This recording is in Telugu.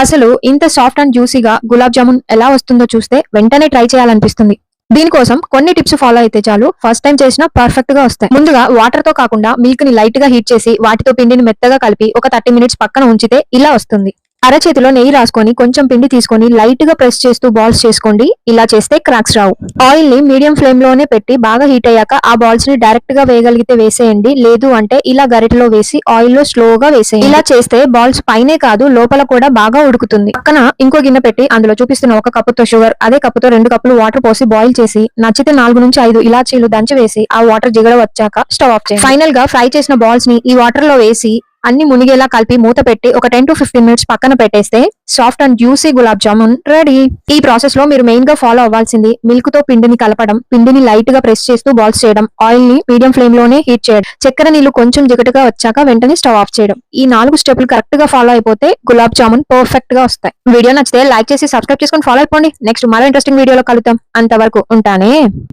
అసలు ఇంత సాఫ్ట్ అండ్ జ్యూసీగా గులాబ్ జామున్ ఎలా వస్తుందో చూస్తే వెంటనే ట్రై చేయాలనిపిస్తుంది. దీనికోసం కొన్ని టిప్స్ ఫాలో అయితే చాలు ఫస్ట్ టైం చేసినా పర్ఫెక్ట్ గా వస్తాయి. ముందుగా వాటర్ తో కాకుండా మిల్క్ ని లైట్ గా హీట్ చేసి వాటితో పిండిని మెత్తగా కలిపి ఒక 30 మినిట్స్ పక్కన ఉంచితే ఇలా వస్తుంది. అరచేతిలో నెయ్యి రాసుకొని కొంచెం పిండి తీసుకొని లైట్ గా ప్రెస్ చేస్తూ బాల్స్ చేసుకోండి. ఇలా చేస్తే క్రాక్స్ రావు. ఆయిల్ ని మీడియం ఫ్లేమ్ లోనే పెట్టి బాగా హీట్ అయ్యాక ఆ బాల్స్ ని డైరెక్ట్ గా వేయగలిగితే వేసేయండి. లేదు అంటే ఇలా గరిటెలో వేసి ఆయిల్ లో స్లోగా వేసేయండి. ఇలా చేస్తే బాల్స్ పైనే కాదు లోపల కూడా బాగా ఉడుకుతుంది. పక్కన ఇంకో గిన్నె పెట్టి అందులో చూపిస్తున్న 1 కప్పుతో షుగర్, అదే కప్పుతో 2 కప్పులు వాటర్ పోసి బాయిల్ చేసి నచ్చితే 4 నుంచి 5 ఇలాచీలు దంచి వేసి ఆ వాటర్ జిగడ వచ్చాక స్టవ్ ఆఫ్ చేయండి. ఫైనల్ గా ఫ్రై చేసిన బాల్స్ ని ఈ వాటర్ లో వేసి అన్ని మునిగేలా కలిపి మూత పెట్టి ఒక 10 to 15 మినిట్స్ పక్కన పెట్టేస్తే soft and juicy gulab jamun ready. ఈ ప్రాసెస్ లో మీరు మెయిన్ గా ఫాలో అవ్వాల్సింది మిల్క్ తో పిండిని కలపడం, పిండిని లైట్ గా ప్రెస్ చేస్తూ బాల్స్ చేయడం, ఆయిల్ ని మీడియం ఫ్లేమ్ లోనే హీట్ చేయడం, చక్కెర నీళ్లు కొంచెం జిగటగా వచ్చాక వెంటనే స్టవ్ ఆఫ్ చేయడం. ఈ 4 స్టెప్లు కరెక్ట్ గా ఫాలో అయిపోతే గులాబ్ జామున్ పర్ఫెక్ట్ గా వస్తాయి. వీడియో నచ్చితే లైక్ చేసి సబ్స్క్రైబ్ చేసుకొని ఫాలో అయిపోండి. నెక్స్ట్ మరో ఇంట్రెస్టింగ్ వీడియోలో కలుద్దాం. అంతవరకు ఉంటానే.